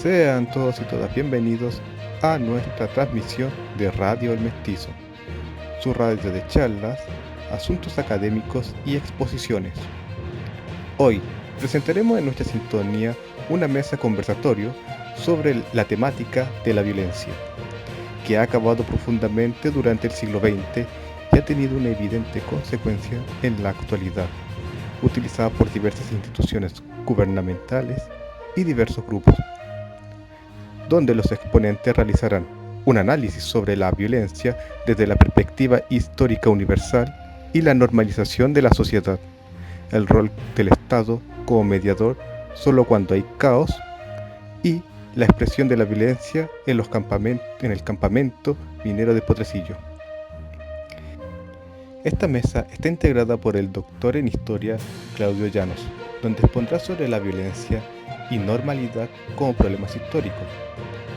Sean todos y todas bienvenidos a nuestra transmisión de Radio El Mestizo, su radio de charlas, asuntos académicos y exposiciones. Hoy presentaremos en nuestra sintonía una mesa conversatorio sobre la temática de la violencia, que ha acabado profundamente durante el siglo XX y ha tenido una evidente consecuencia en la actualidad, utilizada por diversas instituciones gubernamentales y diversos grupos, donde los exponentes realizarán un análisis sobre la violencia desde la perspectiva histórica universal y la normalización de la sociedad, el rol del Estado como mediador solo cuando hay caos y la expresión de la violencia en el campamento minero de Potresillo. Esta mesa está integrada por el doctor en Historia Claudio Llanos, donde expondrá sobre la violencia y normalidad como problemas históricos.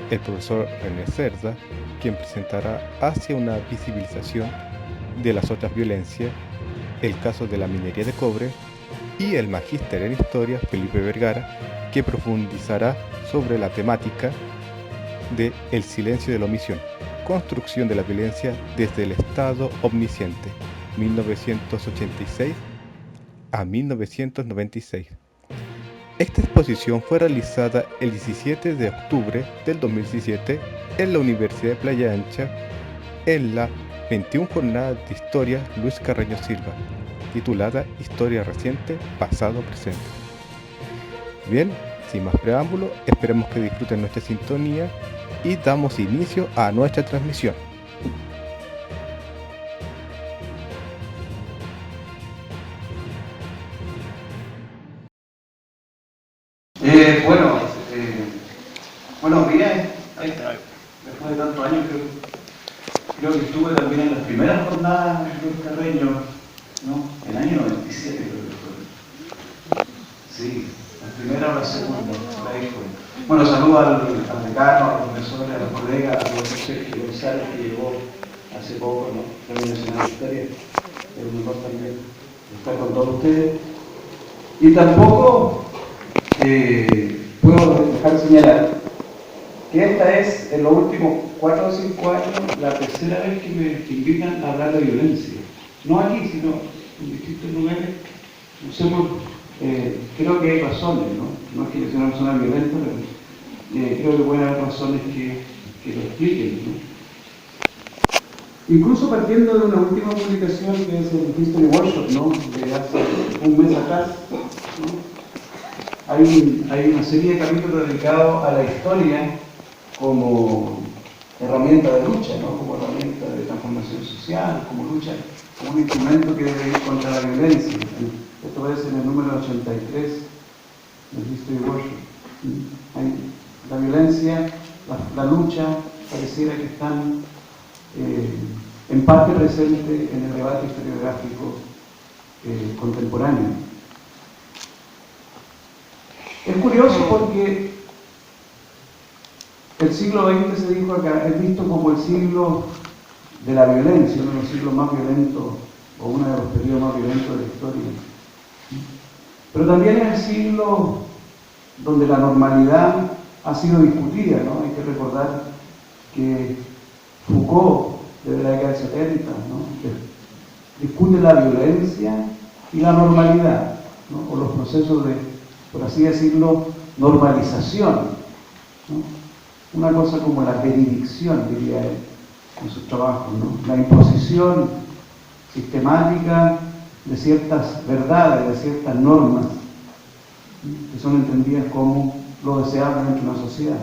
El profesor René Cerda, quien presentará hacia una visibilización de las otras violencias, el caso de la minería de cobre, y el magíster en Historia Felipe Vergara, que profundizará sobre la temática de el silencio de la omisión, construcción de la violencia desde el Estado omnisciente, 1986 a 1996. Esta exposición fue realizada el 17 de octubre del 2017 en la Universidad de Playa Ancha, en la 21 Jornada de Historia Luis Carreño Silva, titulada Historia Reciente, Pasado, Presente. Bien, sin más preámbulo, esperemos que disfruten nuestra sintonía y damos inicio a nuestra transmisión. Buenos días. Después de tantos años creo que estuve también en las primeras jornadas de Carreño, ¿no? El año 97 creo que fue. Sí, la primera o la segunda, ahí fue. Bueno, saludo al decano, a los profesores, a los colegas, al profesor Sergio González, que llegó hace poco, ¿no? Premio Nacional de Historia. Es un honor también estar con todos ustedes. Y tampoco puedo dejar de señalar que esta es, en los últimos 4 o 5 años, la tercera vez que me invitan a hablar de violencia. No aquí, sino en distintos lugares. No sé, creo que hay razones, ¿no? No es que yo sea una persona violenta, pero creo que pueden haber razones que lo expliquen, ¿no? Incluso partiendo de una última publicación que es el History Workshop, ¿no? De hace un mes atrás, ¿no? Hay una serie de capítulos dedicados a la historia como herramienta de lucha, ¿no? Como herramienta de transformación social, como lucha, como un instrumento que debe ir contra la violencia. Esto es en el número 83 del History Workshop. La violencia, la lucha, pareciera que están en parte presentes en el debate historiográfico contemporáneo. Es curioso porque el siglo XX, se dijo acá, es visto como el siglo de la violencia, uno de los siglos más violentos, o uno de los periodos más violentos de la historia. Pero también es el siglo donde la normalidad ha sido discutida, ¿no? Hay que recordar que Foucault, desde la década del 70, ¿no? Discute la violencia y la normalidad, ¿no? O los procesos de, por así decirlo, normalización, ¿no? Una cosa como la benedicción, diría él, en sus trabajos, ¿no? La imposición sistemática de ciertas verdades, de ciertas normas, que son entendidas como lo deseable dentro de una sociedad.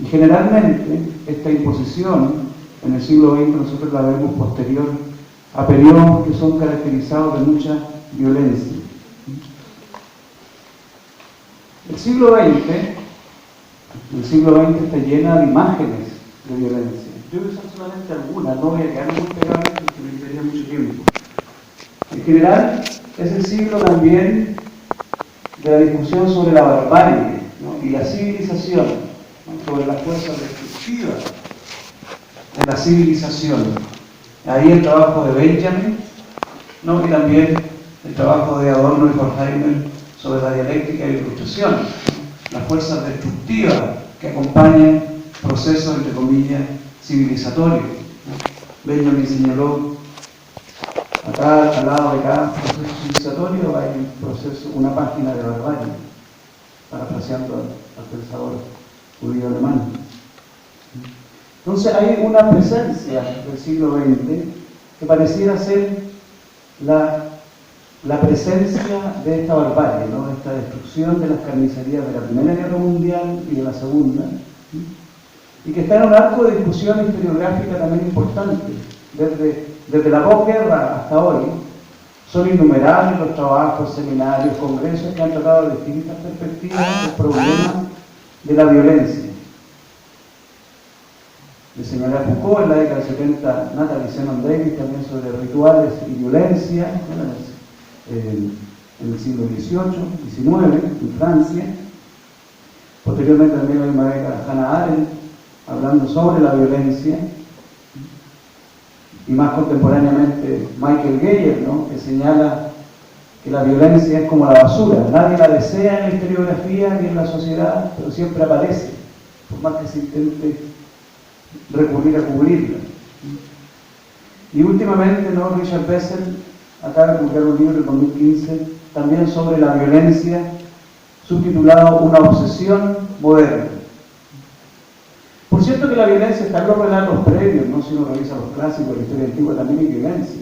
Y generalmente esta imposición en el siglo XX nosotros la vemos posterior a periodos que son caracterizados de mucha violencia. El siglo XX está llena de imágenes de violencia. Yo voy a usar solamente algunas, no voy a quedar muy pegado porque me quitaría mucho tiempo. En general, es el siglo también de la discusión sobre la barbarie, ¿no? Y la civilización, ¿no? Sobre las fuerzas destructivas de la civilización. Ahí el trabajo de Benjamin, ¿no? Y también el trabajo de Adorno y Horkheimer sobre la dialéctica y la ilustración, las fuerzas destructivas que acompañen procesos, entre comillas, civilizatorios. Benjamin señaló, acá, al lado de cada proceso civilizatorio hay un proceso, una página de barbarie, parafraseando al pensador judío alemán. Entonces hay una presencia del siglo XX que pareciera ser la presencia de esta barbarie, ¿no? Esta destrucción de las carnicerías de la Primera Guerra Mundial y de la Segunda, y que está en un arco de discusión historiográfica también importante. Desde la posguerra hasta hoy, son innumerables los trabajos, seminarios, congresos que han tratado de distintas perspectivas el problema de la violencia. Le señalé a Foucault en la década del 70, Natalie Zenon Davis también sobre rituales y violencia, en el siglo XVIII, XIX, en Francia. Posteriormente también hay una década Hannah Arendt hablando sobre la violencia. Y más contemporáneamente Michael Geyer, ¿no? Que señala que la violencia es como la basura, nadie la desea en la historiografía ni en la sociedad, pero siempre aparece, por más que se intente recurrir a cubrirla. Y últimamente, ¿no? Richard Bessel acaba de publicar un libro en 2015 también sobre la violencia, subtitulado Una obsesión moderna. Por cierto que la violencia está en los relatos previos, ¿no? Si uno revisa los clásicos, la historia antigua también hay violencia.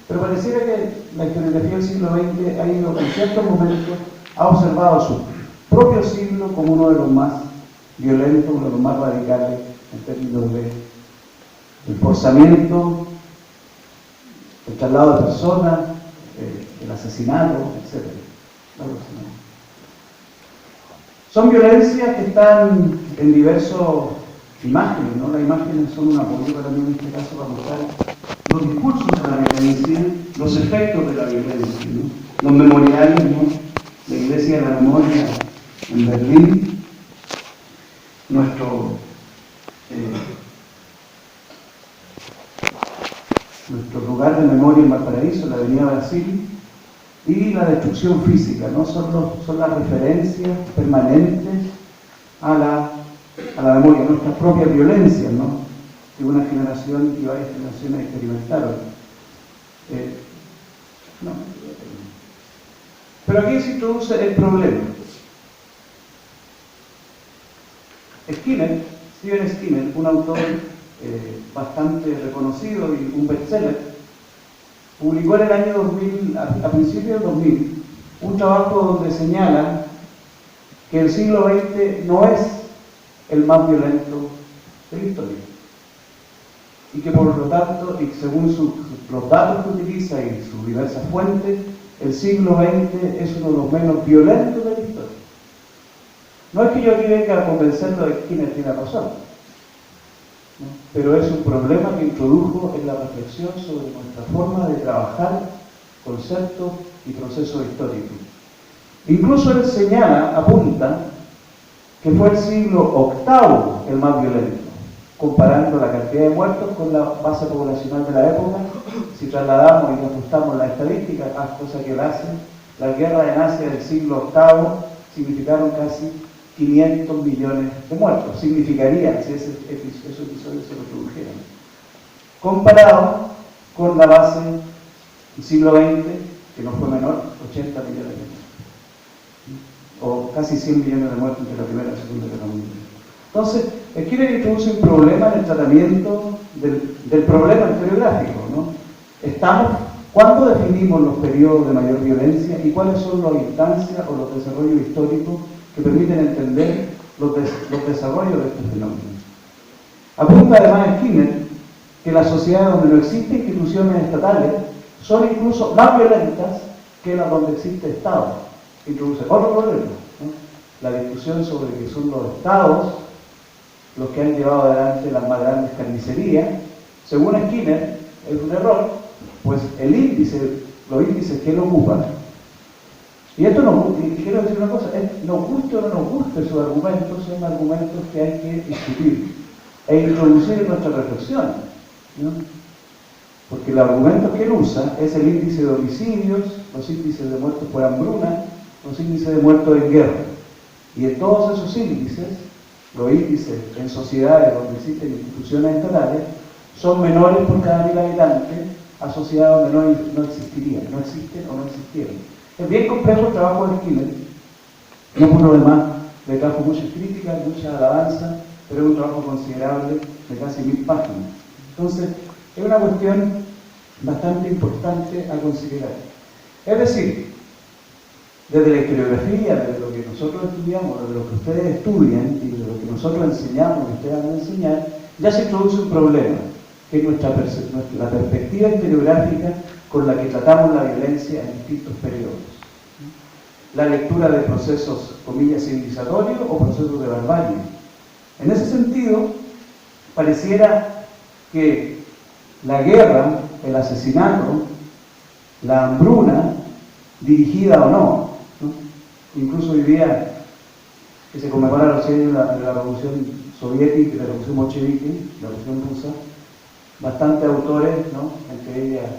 Pero pareciera que la historiografía del siglo XX ha ido, en ciertos momentos, ha observado su propio siglo como uno de los más violentos, uno de los más radicales en términos del forzamiento, el traslado de personas, el asesinato, etc. Son violencias que están en diversas imágenes, ¿no? Las imágenes son una política también en este caso para mostrar los discursos de la violencia, los efectos de la violencia, ¿no? Los memoriales, ¿no? La Iglesia de la Memoria en Berlín, nuestro lugar de memoria en Valparaíso, la Avenida Brasil, y la destrucción física, ¿no? Son las referencias permanentes a la memoria, nuestras propias violencias, ¿no? Que una generación y varias generaciones experimentaron. Pero aquí se introduce el problema. Steven Skinner, un autor bastante reconocido y un bestseller, publicó en el año 2000, a principios del 2000, un trabajo donde señala que el siglo XX no es el más violento de la historia. Y que por lo tanto, y según los datos que utiliza y sus diversas fuentes, el siglo XX es uno de los menos violentos de la historia. No es que yo aquí venga a convencerlo de que Skinner tiene razón, ¿no? Pero es un problema que introdujo en la reflexión sobre nuestra forma de trabajar conceptos y procesos históricos. Incluso él señala, apunta, que fue el siglo VIII el más violento, comparando la cantidad de muertos con la base poblacional de la época. Si trasladamos y ajustamos la estadística, cosa que él hace, las guerras en Asia del siglo VIII significaron casi 500 millones de muertos. Significarían si esos episodios se reprodujeran. Comparado con la base del siglo XX, que no fue menor, 80 millones de muertos. O casi 100 millones de muertos entre la Primera y la Segunda Guerra Mundial. Entonces, Skinner introduce un problema en el tratamiento del problema historiográfico, ¿no? ¿Cuándo definimos los periodos de mayor violencia y cuáles son las instancias o los desarrollos históricos que permiten entender los desarrollos de estos fenómenos? Apunta además Skinner que las sociedades donde no existen instituciones estatales son incluso más violentas que las donde existe Estado. Introduce otro problema, ¿no? La discusión sobre que son los Estados los que han llevado adelante las más grandes carnicerías. Según Skinner, es un error, pues los índices que él ocupa, y esto quiero decir una cosa, nos guste o no nos guste sus argumentos, son argumentos que hay que discutir e introducir en nuestra reflexión, ¿no? Porque los argumentos que él usa es el índice de homicidios, los índices de muertos por hambruna, los índices de muertos en guerra. Y en todos esos índices, los índices en sociedades donde existen instituciones estatales son menores por cada 1000 habitantes a sociedades donde no existirían, no existen o no existieron. Es bien complejo el trabajo de Skinner, no por lo demás le trajo muchas críticas, mucha alabanza, pero es un trabajo considerable de casi 1000 páginas. Entonces, es una cuestión bastante importante a considerar. Es decir, desde la historiografía, desde lo que nosotros estudiamos, desde lo que ustedes estudian y desde lo que nosotros enseñamos y ustedes van a enseñar, ya se introduce un problema, que es la perspectiva historiográfica con la que tratamos la violencia en distintos periodos. La lectura de procesos, comillas, civilizatorios o procesos de barbarie. En ese sentido, pareciera que la guerra, el asesinato, la hambruna, dirigida o no, incluso hoy día que se conmemora los 100 años de la revolución soviética y de la revolución bolchevique, la revolución rusa, bastantes autores, ¿no?, entre ellas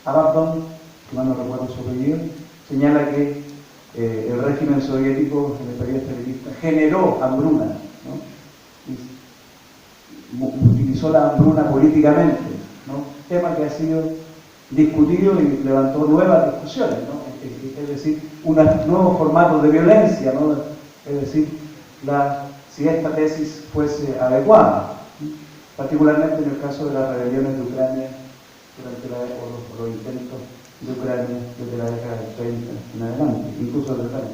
Abaddon, que mal no recuerdo su apellido, señala que el régimen soviético en el periodo estalinista generó hambruna, ¿no?, y utilizó la hambruna políticamente, ¿no?, tema que ha sido discutido y levantó nuevas discusiones, ¿no?, es decir, nuevos formatos de violencia, ¿no?, es decir, si esta tesis fuese adecuada, particularmente en el caso de las rebeliones de Ucrania durante los intentos de Ucrania desde la década del 30 en adelante, incluso desde el 30.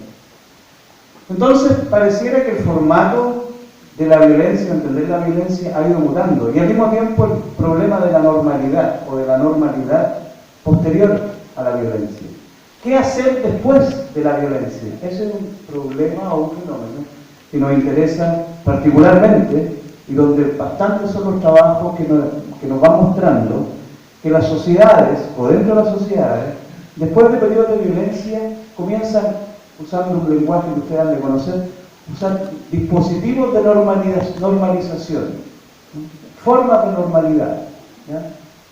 Entonces, pareciera que el formato de la violencia, entender la violencia, ha ido mutando, y al mismo tiempo el problema de la normalidad o de la normalidad posterior a la violencia. ¿Qué hacer después de la violencia? Ese es un problema o un fenómeno que nos interesa particularmente y donde bastantes son los trabajos que nos van mostrando que las sociedades, o dentro de las sociedades, después de periodos de violencia, comienzan, usando un lenguaje que ustedes han de conocer, usar dispositivos de normalización, formas de normalidad, ¿ya?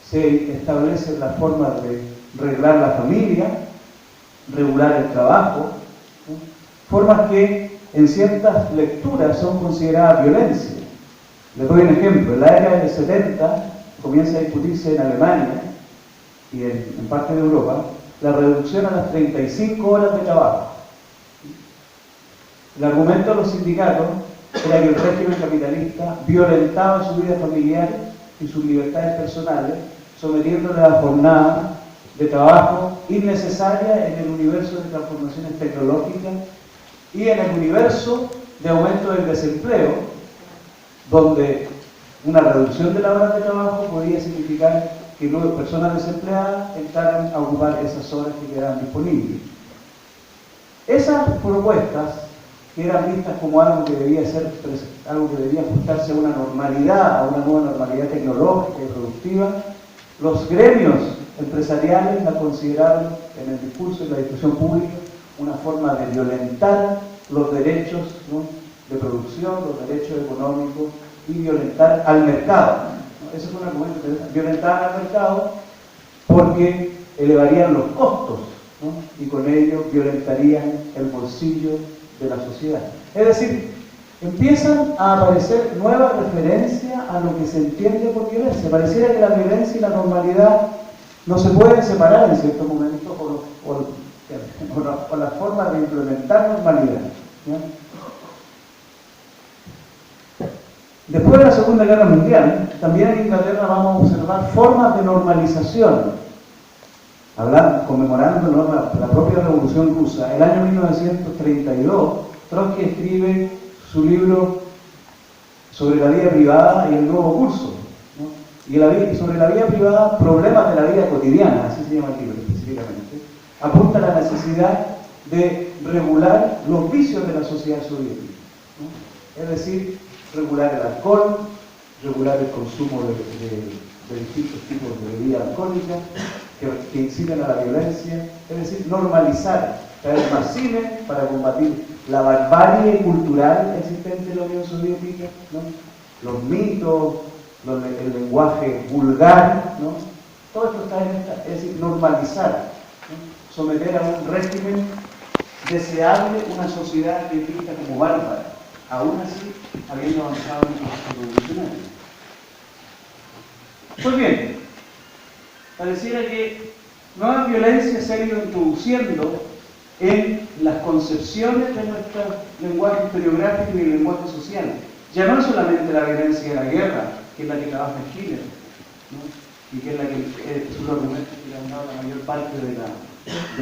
Se establecen las formas de regular la familia, regular el trabajo, ¿no?, formas que en ciertas lecturas son consideradas violencia. Les doy un ejemplo. En la década del 70 comienza a discutirse en Alemania y en parte de Europa la reducción a las 35 horas de trabajo. El argumento de los sindicatos era que el régimen capitalista violentaba su vida familiar y sus libertades personales, sometiéndole a la jornada de trabajo innecesaria en el universo de transformaciones tecnológicas y en el universo de aumento del desempleo, donde una reducción de la hora de trabajo podía significar que nuevas personas desempleadas entraran a ocupar esas horas que quedaban disponibles. Esas propuestas, que eran vistas como algo que debía ajustarse a una normalidad, a una nueva normalidad tecnológica y productiva, los gremios empresariales la consideraron en el discurso y la discusión pública una forma de violentar los derechos, ¿no?, de producción, los derechos económicos y violentar al mercado, ¿no? Ese fue un argumento interesante. Violentar al mercado porque elevarían los costos, ¿no?, y con ello violentarían el bolsillo de la sociedad. Es decir, empiezan a aparecer nuevas referencias a lo que se entiende por violencia. Pareciera que la violencia y la normalidad no se pueden separar en ciertos momentos por la forma de implementar normalidad, ¿no? Después de la Segunda Guerra Mundial, también en Inglaterra vamos a observar formas de normalización. Conmemorando, ¿no?, la propia Revolución Rusa. El año 1932, Trotsky escribe su libro sobre la vida privada y el nuevo curso, ¿no? Y sobre la vida privada, problemas de la vida cotidiana, así se llama el libro específicamente, apunta a la necesidad de regular los vicios de la sociedad soviética, ¿no? Es decir, regular el alcohol, regular el consumo de distintos tipos de bebidas alcohólicas que inciten a la violencia, es decir, normalizar, traer más cine para combatir la barbarie cultural existente en la Unión Soviética, ¿no?, los mitos, el lenguaje vulgar, ¿no?, todo esto está es decir, normalizar, ¿no?, someter a un régimen deseable una sociedad que es vista como bárbara, aún así habiendo avanzado en el proceso revolucionario. Pues bien, pareciera que nuevas violencias se han ido introduciendo en las concepciones de nuestro lenguaje historiográfico y el lenguaje social. Ya no es solamente la violencia de la guerra, que es la que trabaja Skinner, ¿no? Y que es la que es un argumento que le han dado la mayor parte de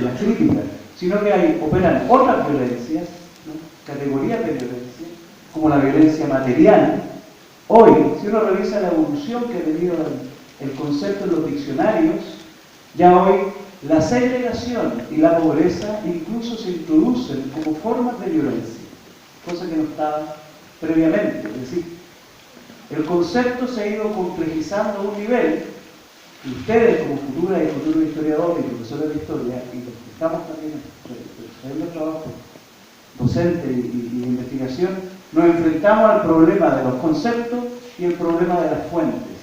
las críticas, sino que operan otras violencias, ¿no? Categorías de violencia, como la violencia material. Hoy, si uno revisa la evolución que ha tenido el concepto en los diccionarios, ya hoy la segregación y la pobreza incluso se introducen como formas de violencia, cosa que no estaba previamente. Es decir, el concepto se ha ido complejizando a un nivel que ustedes, como futuras y futuros historiadores y profesores de historia, y los que estamos también haciendo trabajo docente y de investigación, nos enfrentamos al problema de los conceptos y el problema de las fuentes.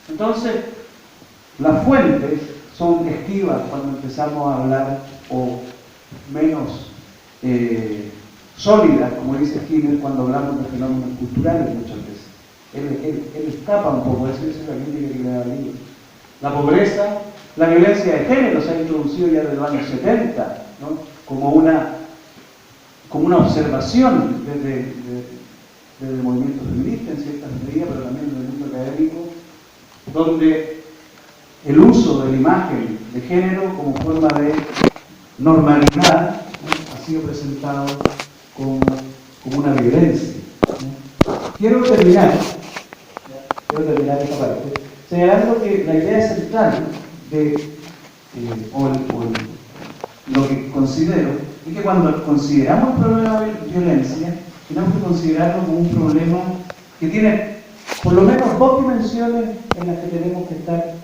Entonces, las fuentes son esquivas cuando empezamos a hablar, o menos sólidas, como dice Skinner, cuando hablamos de fenómenos culturales muchas veces. Él escapa un poco, eso es la crítica que le da al libro. La pobreza, la violencia de género se ha introducido ya desde los años 70, ¿no? como una observación desde el movimiento feminista en cierta medida, pero también desde el mundo académico, donde el uso de la imagen de género como forma de normalidad, ¿no? ha sido presentado como una violencia, ¿no? Quiero terminar esta parte señalando que la idea central lo que considero es que cuando consideramos el problema de violencia, tenemos que considerarlo como un problema que tiene por lo menos dos dimensiones en las que tenemos que estar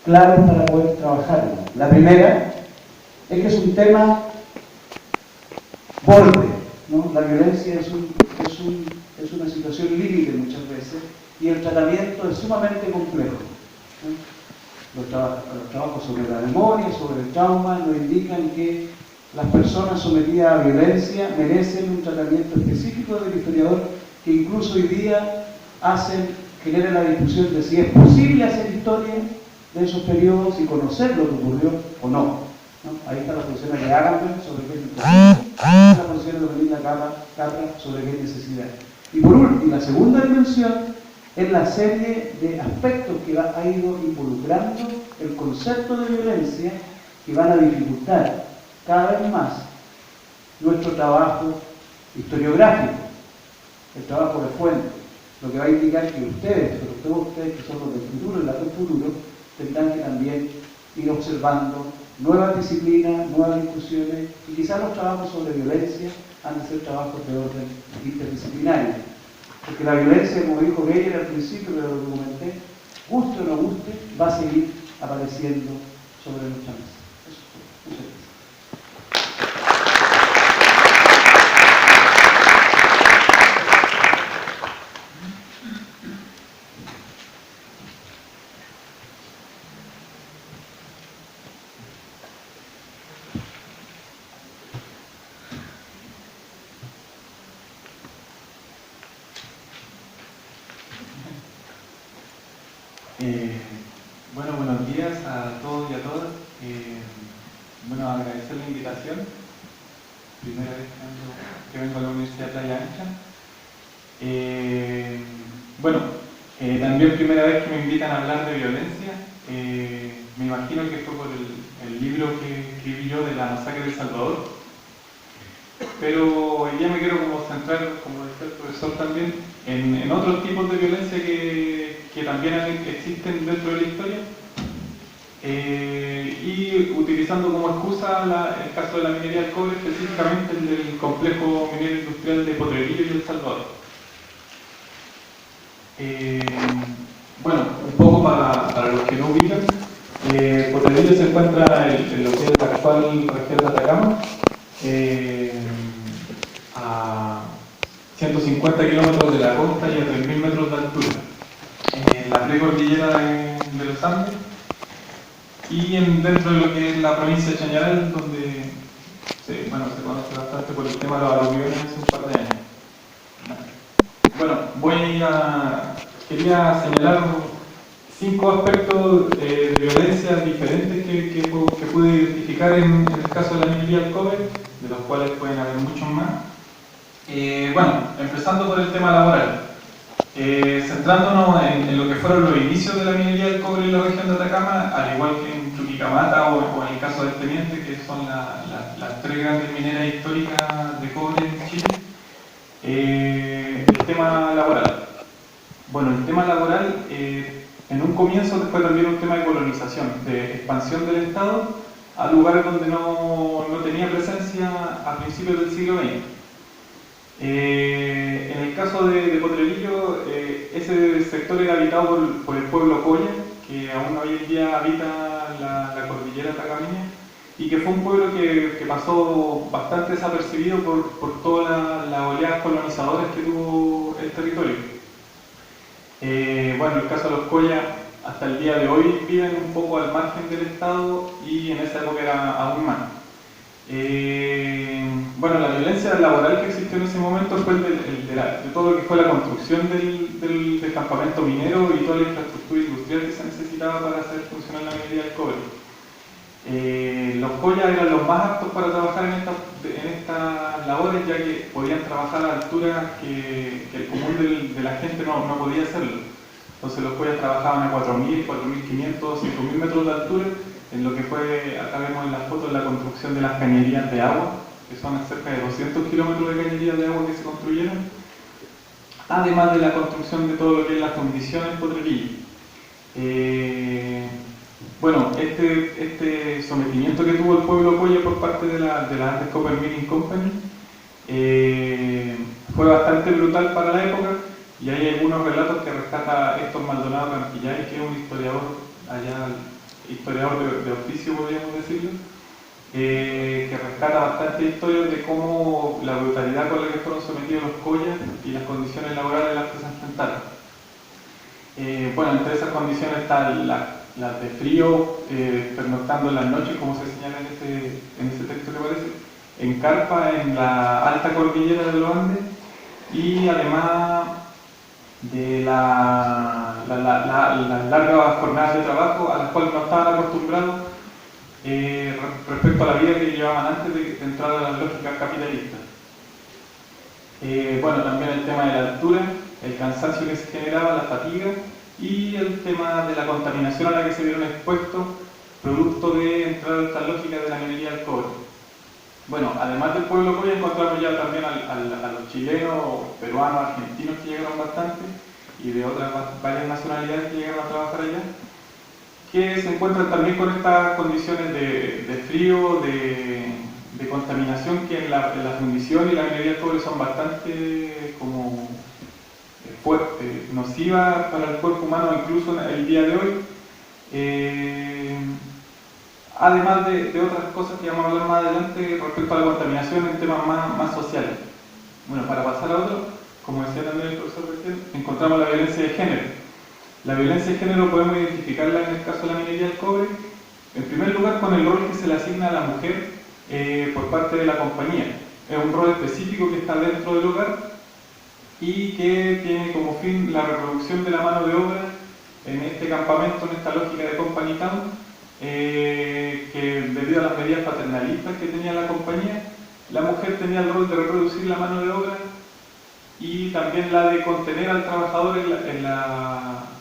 claros para poder trabajarlo. La primera es que es un tema borde, ¿no? La violencia es una situación límite muchas veces y el tratamiento es sumamente complejo, ¿no? Los trabajos sobre la memoria, sobre el trauma, nos indican que las personas sometidas a violencia merecen un tratamiento específico del historiador que incluso hoy día genera la discusión de si es posible hacer historia de esos periodos y conocer lo que ocurrió o no, ¿no? Ahí está la posición de Agamben sobre qué es imposible, la posición de Dominga Capra sobre qué es necesidad. Y por último, la segunda dimensión es la serie de aspectos que ha ido involucrando el concepto de violencia que van a dificultar cada vez más nuestro trabajo historiográfico, el trabajo de fuente, lo que va a indicar que ustedes, pero todos ustedes que son los del futuro y las del futuro, tendrán que también ir observando nuevas disciplinas, nuevas discusiones, y quizás los trabajos sobre violencia han de ser trabajos de orden interdisciplinario. Porque la violencia, como dijo Geyer al principio, que lo documenté, guste o no guste, va a seguir apareciendo sobre nuestra mesa. Eso es todo. Muchas gracias. Bueno, buenos días a todos y a todas. Bueno, agradecer la invitación. Primera vez que vengo a la Universidad de Playa Ancha. También primera vez que me invitan a hablar de violencia. Me imagino que fue por el libro que escribí yo de la masacre de El Salvador. Pero hoy día me quiero centrar, como decía el profesor también, en otros tipos de violencia que también existen dentro de la historia, y utilizando como excusa el caso de la minería del cobre, específicamente el del complejo minero industrial de Potrerillo y El Salvador. Un poco para los que no ubican, Potrerillo se encuentra en lo que es la actual región de Atacama, a 150 kilómetros de la costa y a 3.000 metros de altura, en la precordillera de los Andes y dentro de lo que es la provincia de Chañaral, donde Sí, bueno, se conoce bastante por el tema de los aluviones hace un par de años. Bueno, quería señalar 5 aspectos de violencia diferentes que pude identificar en el caso de la minería del cobre, de los cuales pueden haber muchos más. Bueno, empezando por el tema laboral. Centrándonos en lo que fueron los inicios de la minería del cobre en la región de Atacama, al igual que en Chuquicamata o en el caso del Teniente, que son las 3 grandes mineras históricas de cobre en Chile. El tema laboral. Bueno, el tema laboral en un comienzo fue también un tema de colonización, de expansión del Estado a lugares donde no tenía presencia a principios del siglo XX. En el caso de Potrerillo, ese sector era habitado por el pueblo Colla, que aún hoy en día habita la cordillera atacameña, y que fue un pueblo que pasó bastante desapercibido por todas las oleadas colonizadoras que tuvo el territorio. Bueno, en el caso de los Colla, hasta el día de hoy viven un poco al margen del Estado y en esa época era aún más. Bueno, la violencia laboral que existió en ese momento fue de todo lo que fue la construcción del campamento minero y toda la infraestructura industrial que se necesitaba para hacer funcionar la minería del cobre. Los Colla eran los más aptos para trabajar en estas labores, ya que podían trabajar a alturas que el común de la gente no podía hacerlo. Entonces los Colla trabajaban a 4.000, 4.500, 5.000 metros de altura, en lo que fue, acá vemos en las fotos, la construcción de las cañerías de agua, que son cerca de 200 kilómetros de cañerías de agua que se construyeron, además de la construcción de todo lo que es las condiciones Potrerillo. Bueno, este sometimiento que tuvo el pueblo Colla por parte de la Andes Copper Mining Company fue bastante brutal para la época, y hay algunos relatos que rescata Héctor Maldonado Campillay, que es un historiador de oficio, podríamos decirlo, que rescata bastante historias de cómo la brutalidad con la que fueron sometidos los Colla y las condiciones laborales a las que se enfrentaron. Bueno, entre esas condiciones están las de frío, pernoctando en las noches, como se señala en ese texto que aparece, en carpa en la alta cordillera de los Andes, y además de las largas jornadas de trabajo a las cuales no estaban acostumbrados respecto a la vida que llevaban antes de entrar a las lógicas capitalistas. Bueno, también el tema de la altura, el cansancio que se generaba, la fatiga, y el tema de la contaminación a la que se vieron expuestos producto de entrar a estas lógicas de la minería del cobre. Bueno, además del pueblo Colla encontramos ya también a los chilenos, peruanos, argentinos que llegaron bastante, y de otras varias nacionalidades que llegaron a trabajar allá, que se encuentran también con estas condiciones de frío, de contaminación, que en la fundición y la minería del cobre son bastante como nocivas para el cuerpo humano, incluso el día de hoy. Además de otras cosas que vamos a hablar más adelante respecto a la contaminación en temas más sociales. Bueno, para pasar a otro, como decía también el profesor recién, encontramos la violencia de género. La violencia de género podemos identificarla en el caso de la minería del cobre, en primer lugar con el rol que se le asigna a la mujer por parte de la compañía. Es un rol específico que está dentro del hogar y que tiene como fin la reproducción de la mano de obra en este campamento, en esta lógica de company town, que debido a las medidas paternalistas que tenía la compañía, la mujer tenía el rol de reproducir la mano de obra y también la de contener al trabajador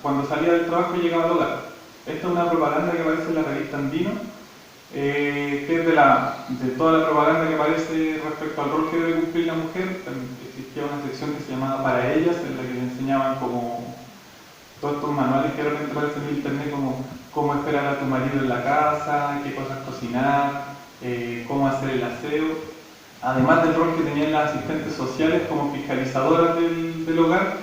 cuando salía del trabajo y llegaba al hogar. Esta es una propaganda que aparece en la revista Andino, que es de toda la propaganda que aparece respecto al rol que debe cumplir la mujer. Existía una sección que se llamaba Para Ellas, en la que le enseñaban como todos estos manuales que realmente aparecen en internet, como cómo esperar a tu marido en la casa, qué cosas cocinar, cómo hacer el aseo, además del rol que tenían las asistentes sociales como fiscalizadoras del hogar,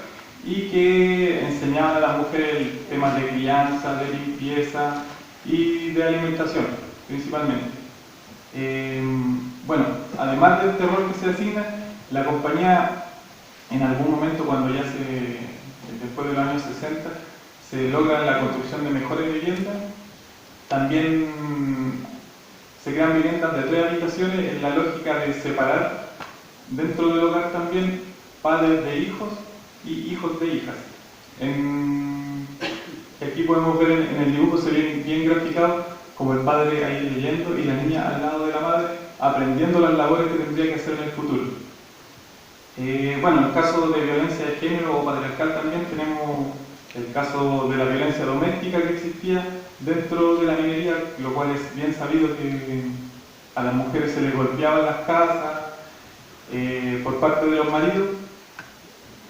y que enseñaban a las mujeres temas de crianza, de limpieza y de alimentación, principalmente. Bueno, además de este rol que se asigna, la compañía en algún momento, cuando ya después de los años 60, se logra la construcción de mejores viviendas, también se crean viviendas de 3 habitaciones en la lógica de separar dentro del hogar también padres de hijos y hijos de hijas. Aquí podemos ver en el dibujo, se ve bien graficado, como el padre ahí leyendo y la niña al lado de la madre aprendiendo las labores que tendría que hacer en el futuro. Bueno, en el caso de violencia de género o patriarcal también tenemos el caso de la violencia doméstica que existía dentro de la minería, lo cual es bien sabido que a las mujeres se les golpeaba en las casas por parte de los maridos,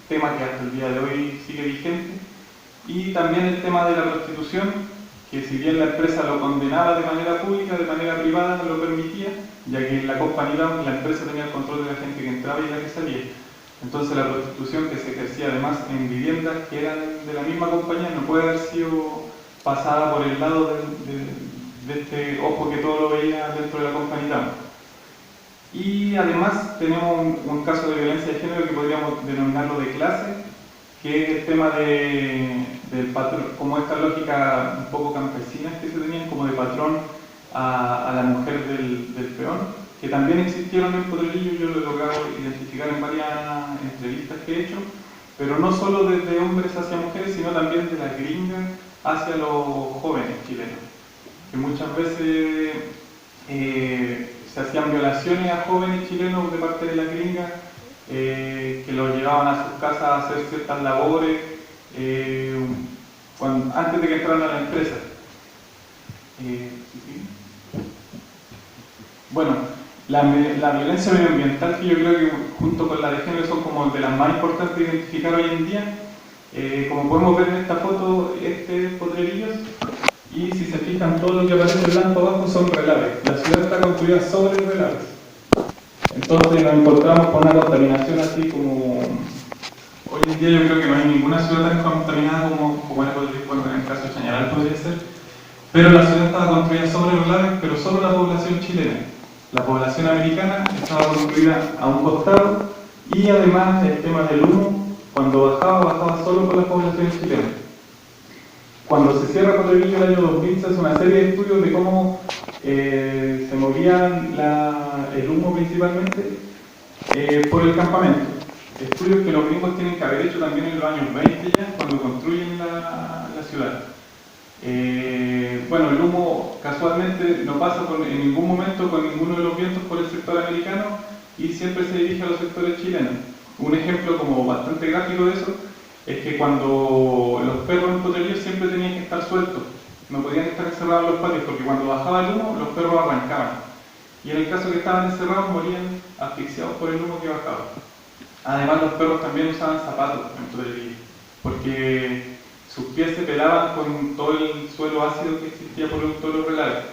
tema que hasta el día de hoy sigue vigente. Y también el tema de la prostitución, que si bien la empresa lo condenaba de manera pública, de manera privada no lo permitía, ya que en la compañía la empresa tenía el control de la gente que entraba y la que salía. Entonces la prostitución que se ejercía además en viviendas que eran de la misma compañía no puede haber sido pasada por el lado de este ojo que todo lo veía dentro de la compañía. Y además tenemos un caso de violencia de género que podríamos denominarlo de clase, que es el tema del patrón, como esta lógica un poco campesina que se tenían, como de patrón a la mujer del peón, que también existieron en Potrerillo. Yo lo he logrado identificar en varias entrevistas que he hecho, pero no solo desde hombres hacia mujeres, sino también de las gringas hacia los jóvenes chilenos, que muchas veces se hacían violaciones a jóvenes chilenos de parte de las gringas, que los llevaban a sus casas a hacer ciertas labores antes de que entraran a la empresa. Bueno, la violencia medioambiental, que yo creo que junto con la de género son como de las más importantes de identificar hoy en día. Como podemos ver en esta foto, este es Potrerillos, y si se fijan, todo lo que aparece blanco abajo son relaves. La ciudad está construida sobre relaves. Entonces nos encontramos con una contaminación así como... Hoy en día yo creo que no hay ninguna ciudad tan contaminada como era Potrerillos, bueno, en el caso de Chañaral podría ser. Pero la ciudad estaba construida sobre relaves, pero solo la población chilena. La población americana estaba construida a un costado, y además el tema del humo, cuando bajaba solo por las poblaciones chilenas. Cuando se cierra Potrerillo el año 2000 se hace una serie de estudios de cómo se movía el humo principalmente por el campamento. Estudios que los gringos tienen que haber hecho también en los años 20 ya, cuando construyen la ciudad. Bueno, el humo casualmente no pasa en ningún momento con ninguno de los vientos por el sector americano y siempre se dirige a los sectores chilenos. Un ejemplo como bastante gráfico de eso es que cuando los perros en Potrerillos siempre tenían que estar sueltos, no podían estar encerrados en los patios, porque cuando bajaba el humo los perros arrancaban, y en el caso que estaban encerrados morían asfixiados por el humo que bajaba. Además los perros también usaban zapatos en Potrerillos, porque sus pies se pelaban con todo el suelo ácido que existía por todos los relaves.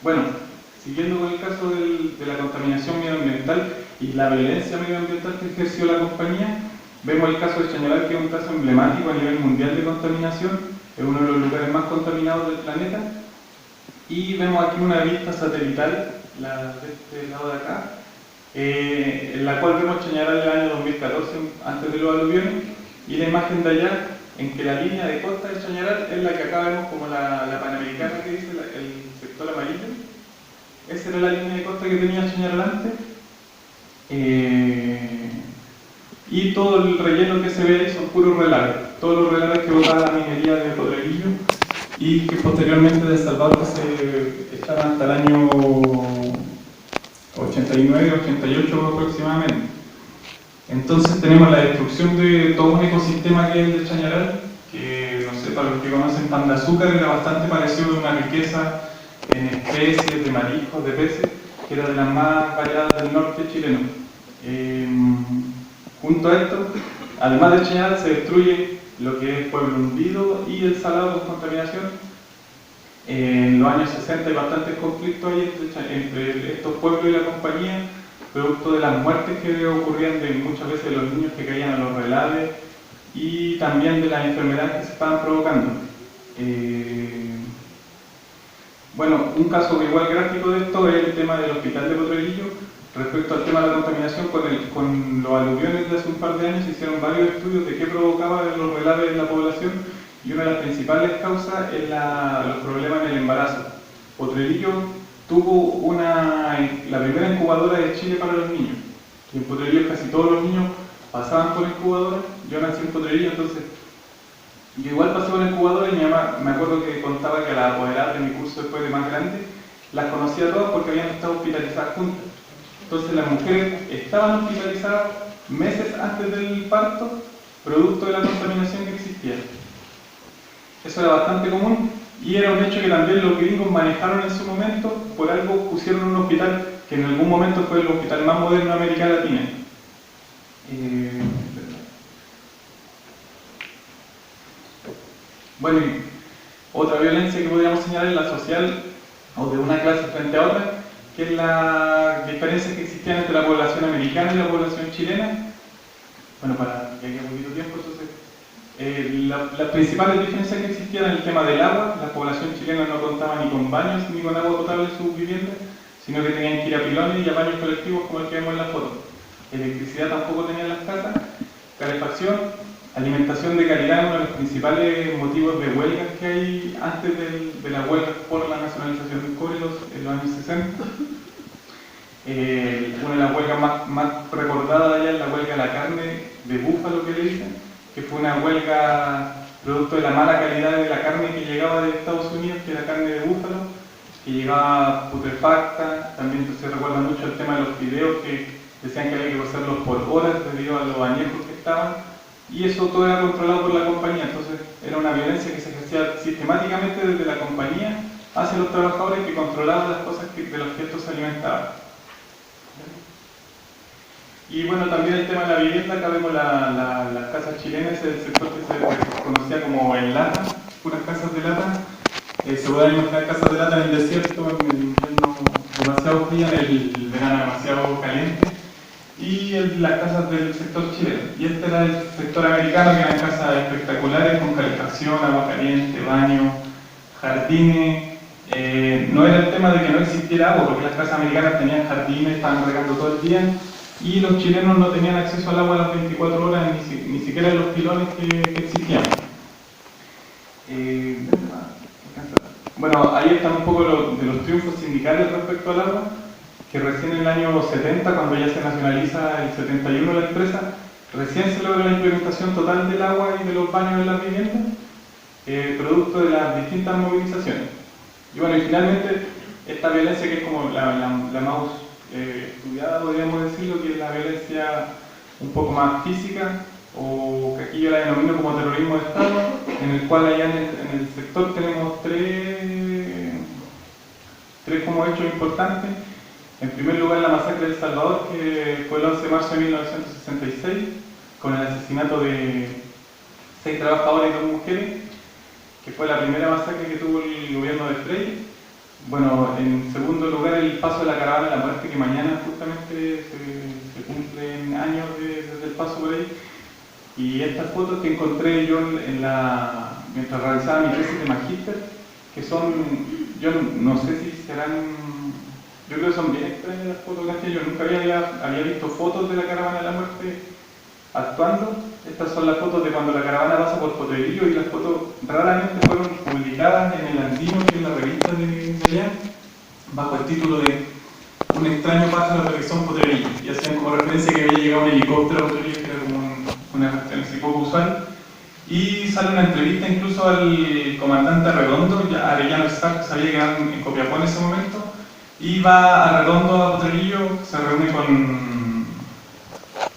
Bueno, siguiendo con el caso de la contaminación medioambiental y la violencia medioambiental que ejerció la compañía, vemos el caso de Chañaral, que es un caso emblemático a nivel mundial de contaminación, es uno de los lugares más contaminados del planeta, y vemos aquí una vista satelital, la de este lado de acá, en la cual vemos Chañaral el año 2014, antes de los aluviones, y la imagen de allá, en que la línea de costa de Chañaral es la que acá vemos como la Panamericana, que dice el sector amarillo. Esa era la línea de costa que tenía Chañaral antes, y todo el relleno que se ve ahí son puros relaves, todos los relaves que botaba la minería de Potrerillo y que posteriormente de Salvador se echaban hasta el año 89-88 aproximadamente. Entonces tenemos la destrucción de todo un ecosistema que es el de Chañaral, que no sé, para los que conocen Pan de Azúcar, era bastante parecido a una riqueza en especies de mariscos, de peces, que era de las más variadas del norte chileno. Junto a esto, además de Chañaral, se destruye lo que es Pueblo Hundido y el Salado con contaminación. En los años 60 hay bastantes conflictos ahí entre estos pueblos y la compañía, producto de las muertes que ocurrían de muchas veces de los niños que caían a los relaves y también de las enfermedades que se estaban provocando. Bueno, un caso igual gráfico de esto es el tema del hospital de Potrerillo. Respecto al tema de la contaminación, con los aluviones de hace un par de años se hicieron varios estudios de qué provocaba los relaves en la población, y una de las principales causas es los problemas en el embarazo. Potrerillo tuvo la primera incubadora de Chile para los niños, y en Potrerillo casi todos los niños pasaban por incubadora. Yo nací en Potrerillo, entonces yo igual pasé por incubadora, y mi mamá me acuerdo que contaba que a las apoderadas de mi curso después de más grande las conocía todas porque habían estado hospitalizadas juntas. Entonces las mujeres estaban hospitalizadas meses antes del parto, producto de la contaminación que existía. Eso era bastante común y era un hecho que también los gringos manejaron en su momento. Por algo pusieron un hospital que en algún momento fue el hospital más moderno de América Latina. Bueno, y otra violencia que podríamos señalar es la social, o de una clase frente a otra, que es la diferencia que existían entre la población americana y la población chilena. Bueno, para que haya poquito tiempo, entonces, las principales diferencias que existían en el tema del agua: la población chilena no contaba ni con baños ni con agua potable en sus viviendas, sino que tenían que ir a pilones y a baños colectivos como el que vemos en la foto. Electricidad tampoco tenían las casas, calefacción, alimentación de calidad, uno de los principales motivos de huelgas que hay antes de la huelga por la nacionalización del cobre en los años 60. Una de las huelgas más recordadas allá es la huelga de la carne de búfalo, que le dicen, que fue una huelga producto de la mala calidad de la carne que llegaba de Estados Unidos, que era carne de búfalo, que llegaba putrefacta. También se recuerda mucho el tema de los fideos, que decían que había que cocerlos por horas debido a los añejos que estaban, y eso todo era controlado por la compañía. Entonces era una violencia que se ejercía sistemáticamente desde la compañía hacia los trabajadores, que controlaban las cosas de los que estos se alimentaban. Y bueno, también el tema de la vivienda. Acá vemos las casas chilenas, el sector que se conocía como en lata, puras casas de lata. Se pueden imaginar casas de lata en el desierto, en el invierno demasiado frío, en el verano demasiado caliente, y las casas del sector chileno. Y este era el sector americano, que eran casas espectaculares con calefacción, agua caliente, baño, jardines. No era el tema de que no existiera agua, porque las casas americanas tenían jardines, estaban regando todo el día, y los chilenos no tenían acceso al agua a las 24 horas, ni siquiera en los pilones que existían. Bueno, ahí están un poco de los triunfos sindicales respecto al agua, que recién en el año 70, cuando ya se nacionaliza el 71 la empresa, recién se logra la implementación total del agua y de los baños en las viviendas, producto de las distintas movilizaciones. Y bueno, y finalmente esta violencia, que es como la más estudiada, podríamos decirlo, que es la violencia un poco más física, o que aquí yo la denomino como terrorismo de Estado, en el cual allá en el sector tenemos tres como hechos importantes. En primer lugar, la masacre de El Salvador, que fue el 11 de marzo de 1966, con el asesinato de 6 trabajadores y 2 mujeres, que fue la primera masacre que tuvo el gobierno de Frei. Bueno, en segundo lugar, el paso de la caravana de la muerte, que mañana justamente se cumplen años desde el paso por ahí. Y estas fotos que encontré yo mientras realizaba mi tesis de magíster, que son, yo no sé si serán, yo creo que son bien extrañas las fotos, que yo nunca había visto fotos de la caravana de la muerte actuando. Estas son las fotos de cuando la caravana pasa por Potrerillo, y las fotos raramente fueron publicadas en el Andino, que es la revista de allá, bajo el título de Un extraño paso a la protección Potrerillo, y hacían como referencia que había llegado un helicóptero a Potrerillo, que era como una cuestión así poco usual. Y sale una entrevista incluso al comandante Arredondo, ya Arellano Stark, que sabía que quedar en Copiapó en ese momento, y va a Arredondo, a Potrerillo, se reúne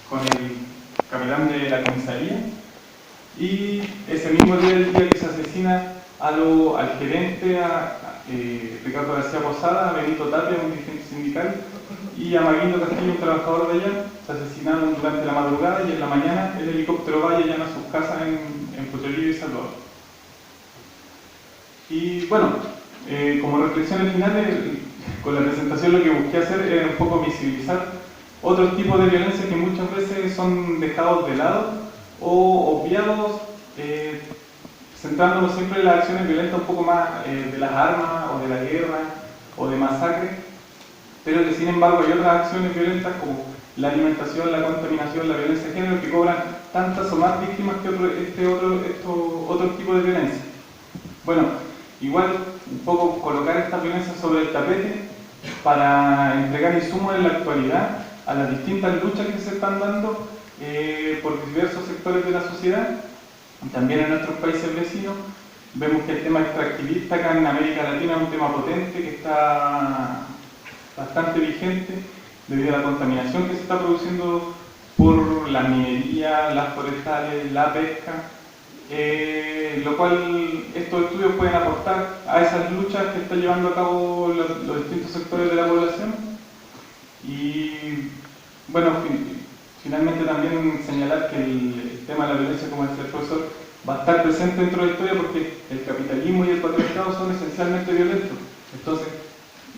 con el capitán de la comisaría, y ese mismo día, el día que se asesina al gerente, Ricardo García Posada, a Benito Tapia, un dirigente sindical, y a Maguito Castillo, un trabajador de allá, se asesinaron durante la madrugada, y en la mañana el helicóptero va y allana sus casas en Potrerillo y Salvador. Y bueno, como reflexiones finales, con la presentación lo que busqué hacer era un poco visibilizar otros tipos de violencia que muchas veces son dejados de lado o obviados, centrándonos siempre en las acciones violentas un poco más de las armas o de la guerra o de masacre, pero que sin embargo hay otras acciones violentas como la alimentación, la contaminación, la violencia de género, que cobran tantas o más víctimas que otro tipo de violencia. Bueno, igual un poco colocar esta violencia sobre el tapete para entregar insumos en la actualidad a las distintas luchas que se están dando por diversos sectores de la sociedad, también en nuestros países vecinos. Vemos que el tema extractivista acá en América Latina es un tema potente que está bastante vigente debido a la contaminación que se está produciendo por la minería, las forestales, la pesca, lo cual estos estudios pueden aportar a esas luchas que están llevando a cabo los distintos sectores de la población. Y bueno, finalmente también señalar que el tema de la violencia, como decía el profesor, va a estar presente dentro de la historia porque el capitalismo y el patriarcado son esencialmente violentos. Entonces,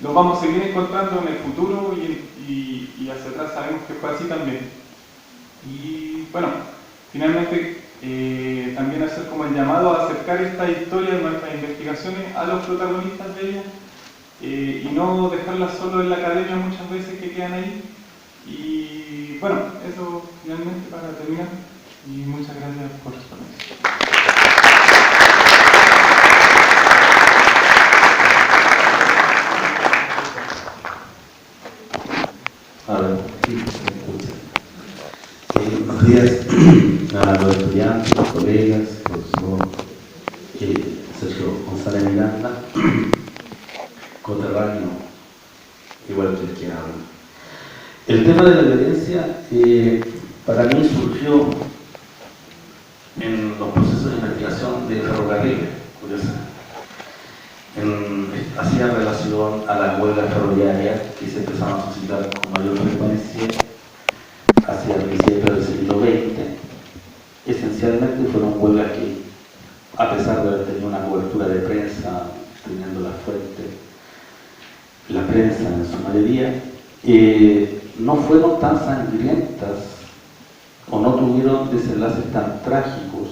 los vamos a seguir encontrando en el futuro y hacia atrás sabemos que fue así también. Y bueno, finalmente también hacer como el llamado a acercar esta historia de nuestras investigaciones a los protagonistas de ellas y no dejarlas solo en la academia muchas veces que quedan ahí. Y bueno, eso finalmente para terminar. Y muchas gracias por responder. Buenos días a los estudiantes, los colegas, profesor Sergio González Miranda, coterráneo, igual que el que habla. El tema de la violencia para mí surgió en los procesos de investigación de ferrocarriles, curiosamente. Hacía relación a las huelgas ferroviarias que se empezaron a suscitar con mayor frecuencia hacia principios del siglo XX. Esencialmente fueron huelgas que, a pesar de haber tenido una cobertura de prensa, teniendo la fuente, la prensa en su mayoría, no fueron tan sangrientas o no tuvieron desenlaces tan trágicos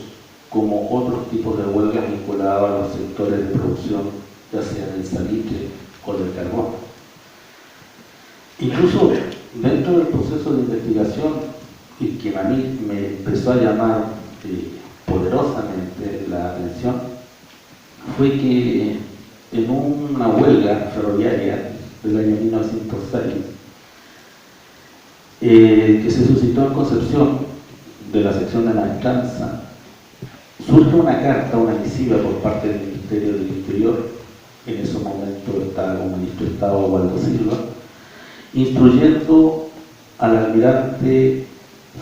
como otros tipos de huelgas vinculadas a los sectores de producción, ya sea del salitre o del carbón. Incluso dentro del proceso de investigación, y que a mí me empezó a llamar poderosamente la atención, fue que en una huelga ferroviaria del año 1906, que se suscitó en Concepción, de la sección de Maestranza, surge una carta, una misiva por parte del Ministerio del Interior, en ese momento estaba como ministro de Estado Waldo Silva, instruyendo al almirante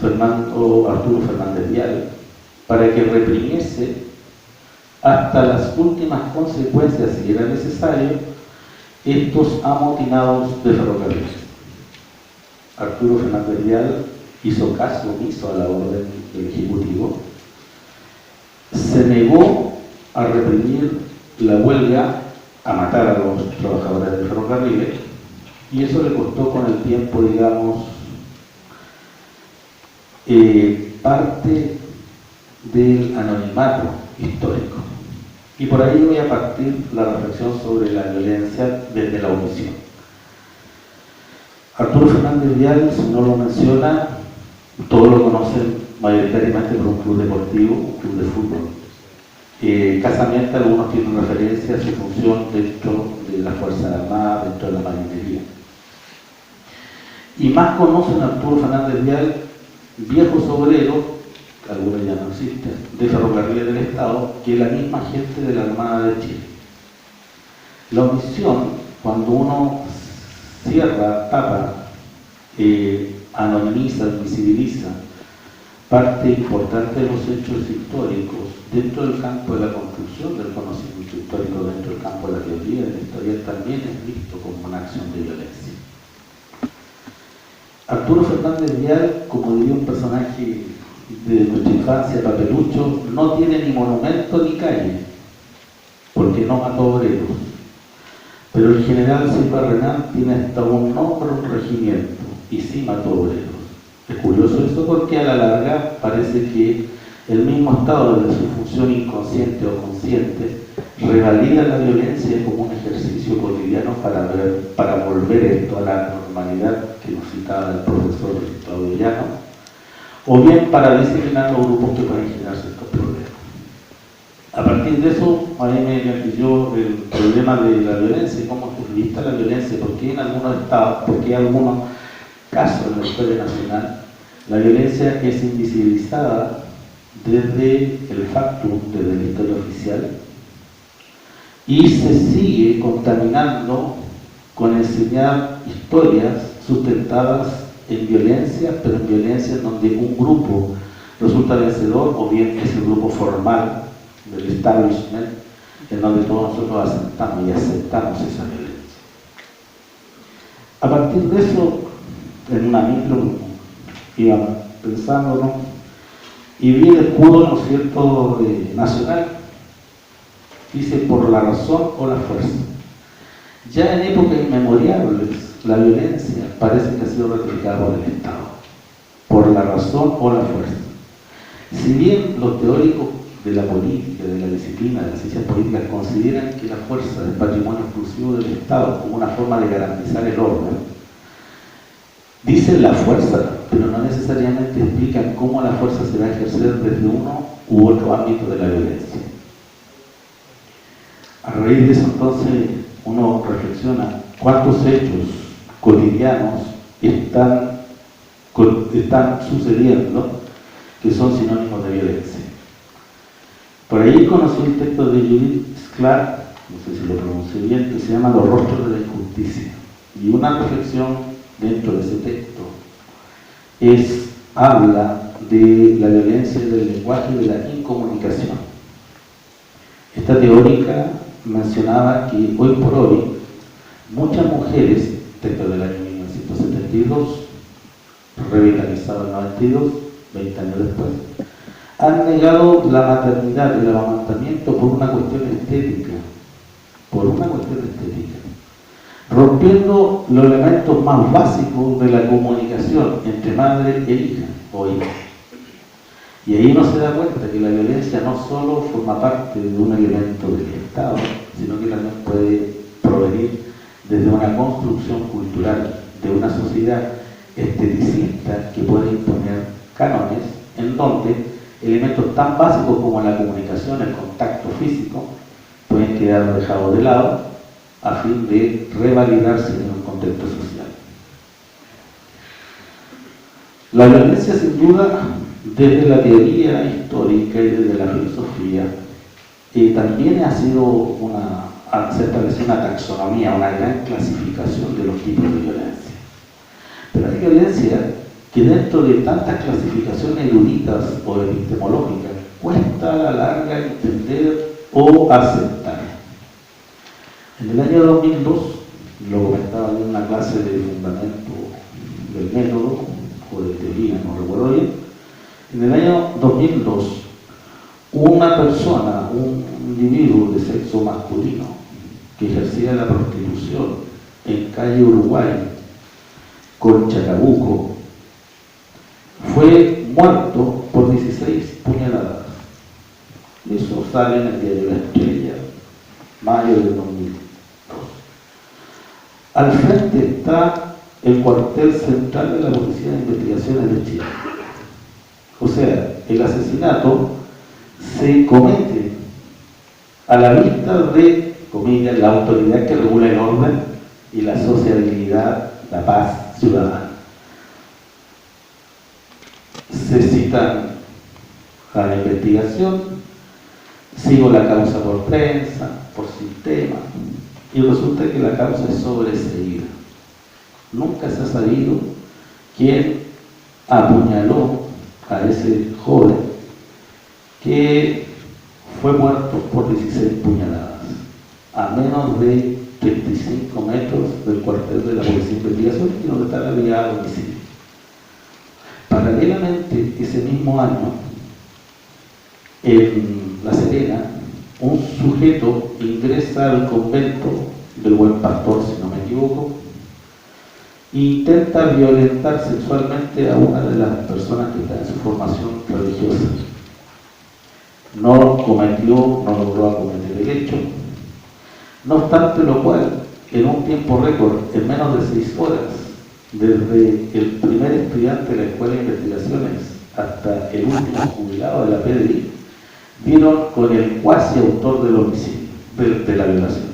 Arturo Fernández Vial para que reprimiese hasta las últimas consecuencias, si era necesario, estos amotinados de ferrocarriles. Arturo Fernández Vial hizo caso omiso a la orden del Ejecutivo, se negó a reprimir la huelga, a matar a los trabajadores del ferrocarril, y eso le costó con el tiempo, digamos, parte del anonimato histórico. Y por ahí voy a partir la reflexión sobre la violencia desde la omisión. Arturo Fernández Vial, si no lo menciona, todos lo conocen mayoritariamente por un club deportivo, un club de fútbol. Escasamente algunos tienen referencia a su función dentro de las Fuerzas Armadas, dentro de la marinería. Y más conocen a Arturo Fernández Vial, viejos obreros, que algunos ya no existen, de ferrocarriles del Estado, que la misma gente de la Armada de Chile. La omisión, cuando uno cierra, tapa, anonimiza, visibiliza parte importante de los hechos históricos dentro del campo de la construcción del conocimiento histórico, dentro del campo de la teoría de la historia, también es visto como una acción de violencia. Arturo Fernández Vial, como diría un personaje de nuestra infancia, Papelucho, no tiene ni monumento ni calle, porque no mató obreros. Pero el general Silva Renán tiene hasta un nombre, un regimiento, y sí mató obreros. Es curioso eso porque a la larga parece que el mismo Estado, desde su función inconsciente o consciente, revalida la violencia como un ejercicio cotidiano para volver esto a la normalidad que nos citaba el profesor Claudio Llano, o bien para disciplinar los grupos que pueden generar ciertos problemas. A partir de eso, a mí me pilló el problema de la violencia, cómo es vista la violencia, porque en algunos estados, porque en algunos casos en la historia nacional, la violencia es invisibilizada desde el factum, desde la historia oficial, y se sigue contaminando con enseñar historias sustentadas en violencia, pero en violencia en donde un grupo resulta vencedor, o bien es el grupo formal del establishment, en donde todos nosotros asentamos y aceptamos esa violencia. A partir de eso, en una micro, iba pensando, ¿no? Y vi el escudo, ¿no es cierto?, nacional. Dice, por la razón o la fuerza. Ya en épocas inmemoriales, la violencia parece que ha sido replicada por el Estado, por la razón o la fuerza. Si bien los teóricos de la política, de la disciplina, de las ciencias políticas consideran que la fuerza es patrimonio exclusivo del Estado como una forma de garantizar el orden, dicen la fuerza, pero no necesariamente explican cómo la fuerza se va a ejercer desde uno u otro ámbito de la violencia. A raíz de eso, entonces, uno reflexiona cuántos hechos cotidianos están sucediendo que son sinónimos de violencia. Por ahí conocí el texto de Judith Clark, no sé si lo pronuncié bien, que se llama Los rostros de la injusticia. Y una reflexión dentro de ese texto habla de la violencia del lenguaje y de la incomunicación. Esta teórica mencionaba que hoy por hoy muchas mujeres, texto del año 1972, revitalizado en 92, 20 años después, han negado la maternidad y el amamantamiento por una cuestión estética, rompiendo los elementos más básicos de la comunicación entre madre e hija o hija. Y ahí uno se da cuenta que la violencia no solo forma parte de un elemento del Estado, sino que también puede provenir desde una construcción cultural, de una sociedad esteticista que puede imponer cánones en donde elementos tan básicos como la comunicación, el contacto físico, pueden quedar dejados de lado a fin de revalidarse en un contexto social. La violencia, sin duda, desde la teoría histórica y desde la filosofía, también se establece una taxonomía, una gran clasificación de los tipos de violencia. Pero hay violencia que dentro de tantas clasificaciones eruditas o epistemológicas cuesta a la larga entender o aceptar. En el año 2002, lo comentaba en una clase de fundamento del método o de teoría, no recuerdo bien, en el año 2002 una persona, un individuo de sexo masculino que ejercía la prostitución en calle Uruguay con Chacabuco fue muerto por 16 puñaladas. Eso sale en el diario La Estrella, mayo del 2002. Al frente está el cuartel central de la Policía de Investigaciones de Chile. O sea, el asesinato se comete a la vista de, comillas, la autoridad que regula el orden y la sociabilidad, la paz ciudadana. Se citan a la investigación, sigo la causa por prensa, por sistema, y resulta que la causa es sobreseída. Nunca se ha sabido quién apuñaló a ese joven que fue muerto por 16 puñaladas a menos de 35 metros del cuartel de la Policía de Investigación y donde está la brigada de homicidio. Paralelamente, ese mismo año, en La Serena, un sujeto ingresa al convento del Buen Pastor, si no me equivoco, e intenta violentar sexualmente a una de las personas que está en su formación religiosa. no cometió, no logró cometer el hecho. No obstante lo cual, en un tiempo récord, en menos de 6 horas, desde el primer estudiante de la Escuela de Investigaciones hasta el último jubilado de la PDI, dieron con el cuasi autor del homicidio, de la violación.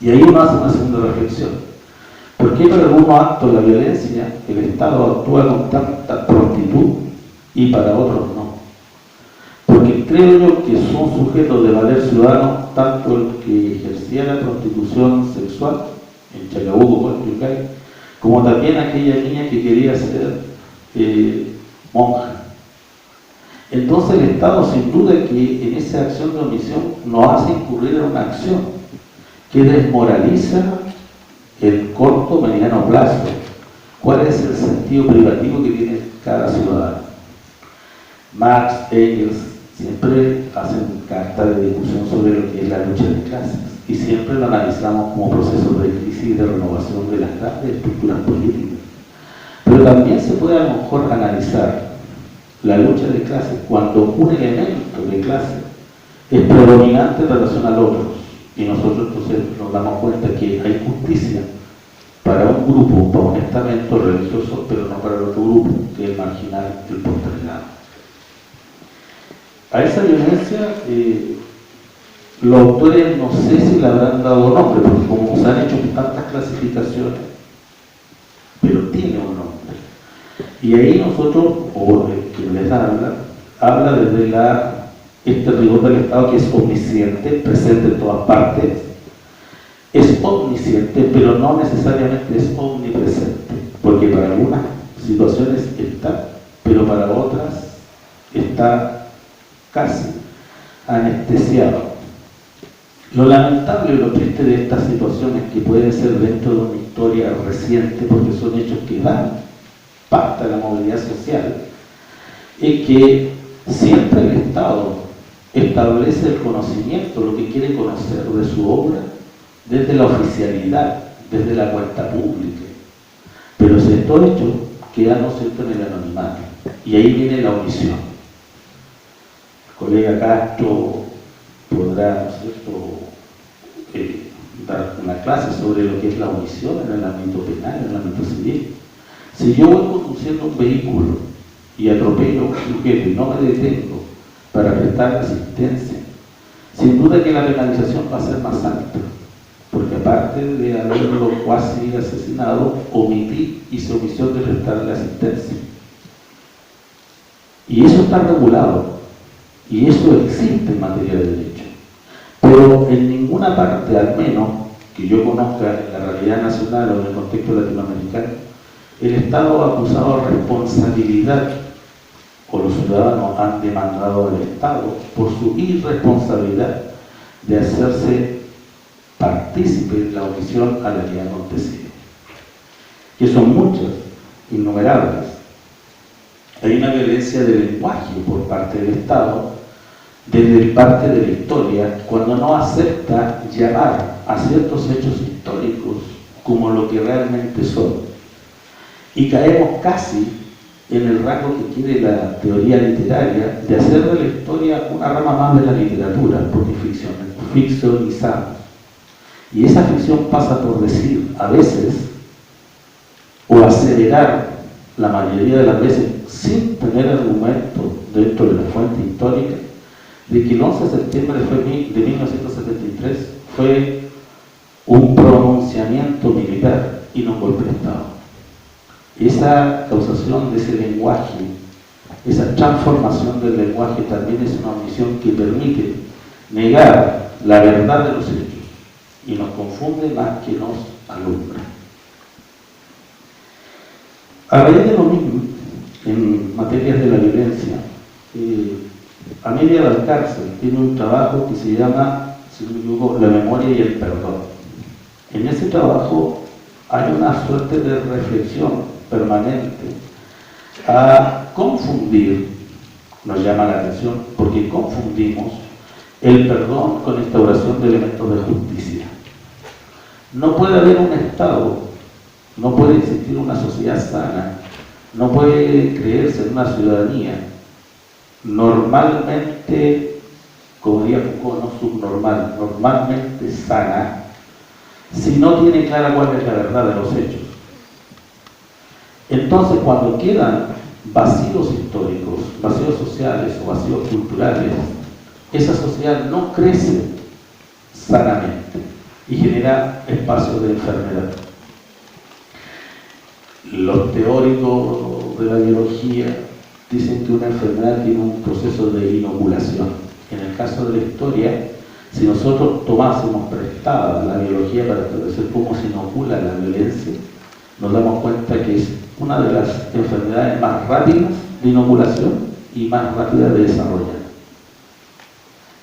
Y ahí uno hace una segunda reflexión. ¿Por qué para algunos actos de la violencia el Estado actúa con tanta prontitud y para otros no? Porque creo yo que son sujetos de valer ciudadano tanto el que ejercía la prostitución sexual en Chacabuco, Coyhaique, como también aquella niña que quería ser monja. Entonces el Estado, sin duda, que en esa acción de omisión nos hace incurrir en una acción que desmoraliza el corto, mediano plazo. ¿Cuál es el sentido privativo que tiene cada ciudadano? Marx, Engels, siempre hacen carta de discusión sobre lo que es la lucha de clases y siempre lo analizamos como proceso de crisis y de renovación de las grandes estructuras políticas. Pero también se puede a lo mejor analizar la lucha de clases cuando un elemento de clase es predominante en relación al otro y nosotros entonces nos damos cuenta que hay justicia para un grupo, para un estamento religioso, pero no para el otro grupo, que es el marginal, el postergado. A esa violencia los autores no sé si le habrán dado nombre, porque como se han hecho tantas clasificaciones, pero tiene un nombre. Y ahí nosotros, o quien les habla desde este rigor del Estado que es omnisciente, presente en todas partes, es omnisciente, pero no necesariamente es omnipresente, porque para algunas situaciones está, pero para otras está casi anestesiado. Lo lamentable y lo triste de estas situaciones, que pueden ser dentro de una historia reciente, porque son hechos que dan parte de la movilidad social, es que siempre el Estado establece el conocimiento, lo que quiere conocer de su obra, desde la oficialidad, desde la cuenta pública. Pero si estos hechos quedan, ¿no es cierto?, en el anonimato. Y ahí viene la omisión. El colega Castro podrá, ¿no es cierto?, dar una clase sobre lo que es la omisión en el ámbito penal, en el ámbito civil. Si yo voy conduciendo un vehículo y atropello a un sujeto y no me detengo para prestar asistencia, sin duda que la penalización va a ser más alta, porque aparte de haberlo cuasi asesinado, omití, hice omisión de prestarle asistencia. Y eso está regulado, y eso existe en materia de derecho. Pero en ninguna parte, al menos que yo conozca en la realidad nacional o en el contexto latinoamericano, el Estado ha acusado responsabilidad, o los ciudadanos han demandado al Estado por su irresponsabilidad de hacerse partícipe de la omisión a la que ha acontecido, que son muchas, innumerables. Hay una violencia de lenguaje por parte del Estado, desde parte de la historia, cuando no acepta llamar a ciertos hechos históricos como lo que realmente son. Y caemos casi en el rasgo que quiere la teoría literaria de hacer de la historia una rama más de la literatura, porque ficcionizamos. Y esa ficción pasa por decir, a veces, o acelerar la mayoría de las veces, sin tener argumento dentro de la fuente histórica, de que el 11 de septiembre de 1973 fue un pronunciamiento militar y no un golpe de Estado. Esa causación de ese lenguaje, esa transformación del lenguaje también es una omisión que permite negar la verdad de los hechos y nos confunde más que nos alumbra. A raíz de lo mismo, en materias de la violencia, Amelia Valcárcel tiene un trabajo que se llama, si no me equivoco, La memoria y el perdón. En ese trabajo hay una suerte de reflexión permanente a confundir, nos llama la atención, porque confundimos el perdón con instauración de elementos de justicia. No puede haber un Estado, no puede existir una sociedad sana, no puede creerse en una ciudadanía normalmente, como diría Foucault, no subnormal, normalmente sana, si no tiene clara cuál es la verdad de los hechos. Entonces, cuando quedan vacíos históricos, vacíos sociales o vacíos culturales, esa sociedad no crece sanamente y genera espacios de enfermedad. Los teóricos de la biología dicen que una enfermedad tiene un proceso de inoculación. En el caso de la historia, si nosotros tomásemos prestada la biología para establecer cómo se inocula la violencia, nos damos cuenta que es una de las enfermedades más rápidas de inoculación y más rápidas de desarrollar.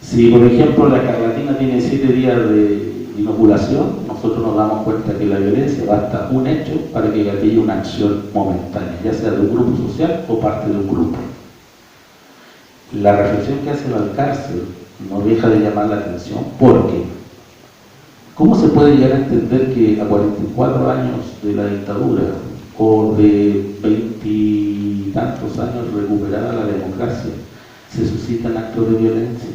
Si, por ejemplo, la escarlatina tiene 7 días de inoculación, nosotros nos damos cuenta que la violencia basta un hecho para que gatille una acción momentánea, ya sea de un grupo social o parte de un grupo. La reflexión que hace Valcárcel no deja de llamar la atención porque ¿cómo se puede llegar a entender que a 44 años de la dictadura o de 20 y tantos años recuperada la democracia se suscitan actos de violencia?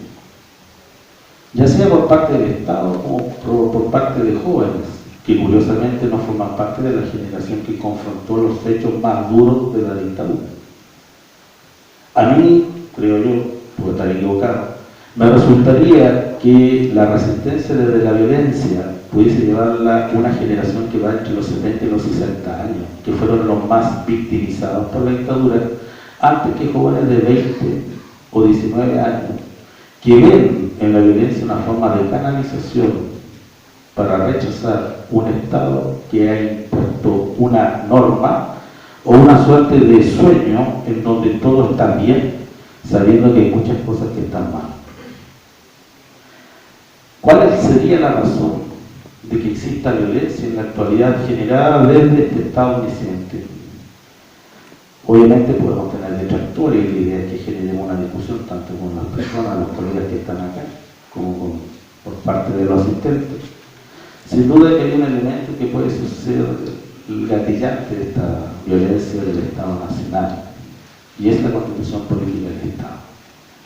Ya sea por parte del Estado o por parte de jóvenes, que curiosamente no forman parte de la generación que confrontó los hechos más duros de la dictadura. A mí, creo yo, puedo estar equivocado, me resultaría que la resistencia desde la violencia pudiese llevarla una generación que va entre los 70 y los 60 años, que fueron los más victimizados por la dictadura, antes que jóvenes de 20 o 19 años, que ven en la violencia una forma de canalización para rechazar un Estado que ha impuesto una norma o una suerte de sueño en donde todo está bien, sabiendo que hay muchas cosas que están mal. ¿Cuál sería la razón de que exista violencia en la actualidad generada desde este Estado omnisciente? Obviamente podemos tener detractores y la idea es que generemos una discusión tanto con las personas, los colegas que están acá, como por parte de los asistentes. Sin duda que hay un elemento que puede ser el gatillante de esta violencia del Estado nacional, y es la Constitución Política del Estado,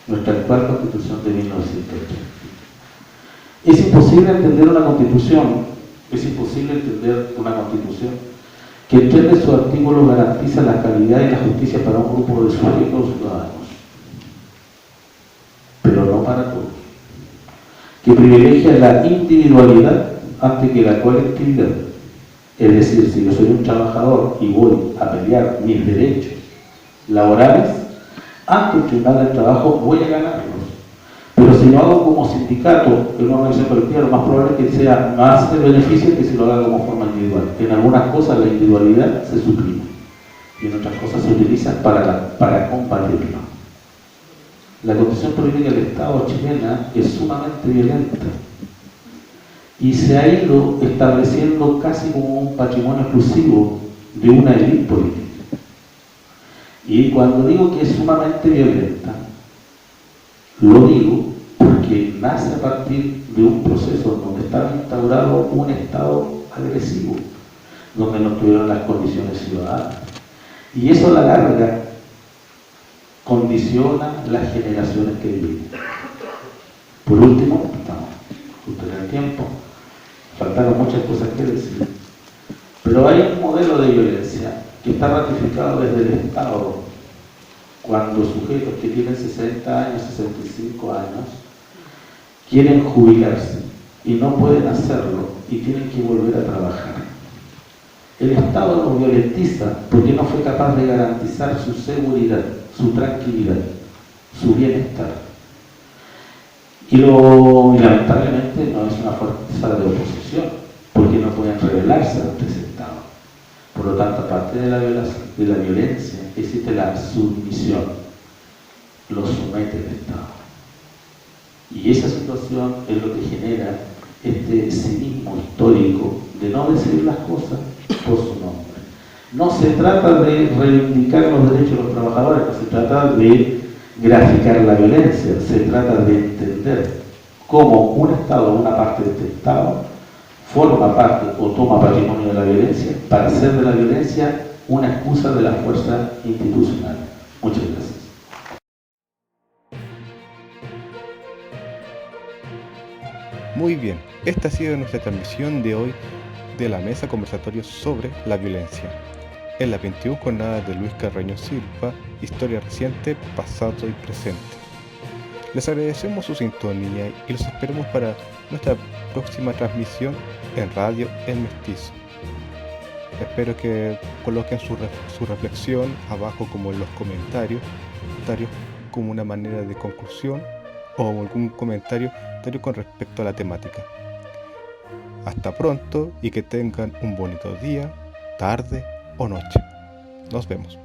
nuestra actual Constitución de 1980. Es imposible entender una Constitución que entre sus artículos garantiza la calidad y la justicia para un grupo de sujetos ciudadanos, pero no para todos, que privilegia la individualidad antes que la colectividad. Es decir, si yo soy un trabajador y voy a pelear mis derechos laborales, ante el Tribunal del Trabajo voy a ganarlos. Pero si lo hago como sindicato en una organización colectiva, lo más probable es que sea más de beneficio que si lo haga como forma individual. En algunas cosas la individualidad se suprime y en otras cosas se utiliza para combatirlo. La Constitución Política del Estado chilena es sumamente violenta y se ha ido estableciendo casi como un patrimonio exclusivo de una élite política. Y cuando digo que es sumamente violenta, lo digo porque nace a partir de un proceso donde estaba instaurado un Estado agresivo, donde no tuvieron las condiciones ciudadanas. Y eso a la larga condiciona las generaciones que viven. Por último, estamos justo en el tiempo, faltaron muchas cosas que decir, pero hay un modelo de violencia que está ratificado desde el Estado cuando sujetos que tienen 60 años, 65 años, quieren jubilarse y no pueden hacerlo y tienen que volver a trabajar. El Estado los violentiza porque no fue capaz de garantizar su seguridad, su tranquilidad, su bienestar. Y lamentablemente no es una fuerza de oposición, porque no pueden rebelarse ante ese Estado. Por lo tanto, aparte de la violencia, existe la sumisión, lo somete el Estado. Y esa situación es lo que genera este cinismo histórico de no decir las cosas por su nombre. No se trata de reivindicar los derechos de los trabajadores, no se trata de graficar la violencia, se trata de entender cómo un Estado, una parte de este Estado, forma parte o toma patrimonio de la violencia para hacer de la violencia una excusa de la fuerza institucional. Muchas gracias. Muy bien, esta ha sido nuestra transmisión de hoy de la mesa conversatorio sobre la violencia. En las 21 jornadas de Luis Carreño Silva, historia reciente, pasado y presente. Les agradecemos su sintonía y los esperamos para nuestra próxima transmisión en Radio El Mestizo. Espero que coloquen su reflexión abajo como en los comentarios como una manera de conclusión o algún comentario con respecto a la temática. Hasta pronto y que tengan un bonito día, tarde o noche. Nos vemos.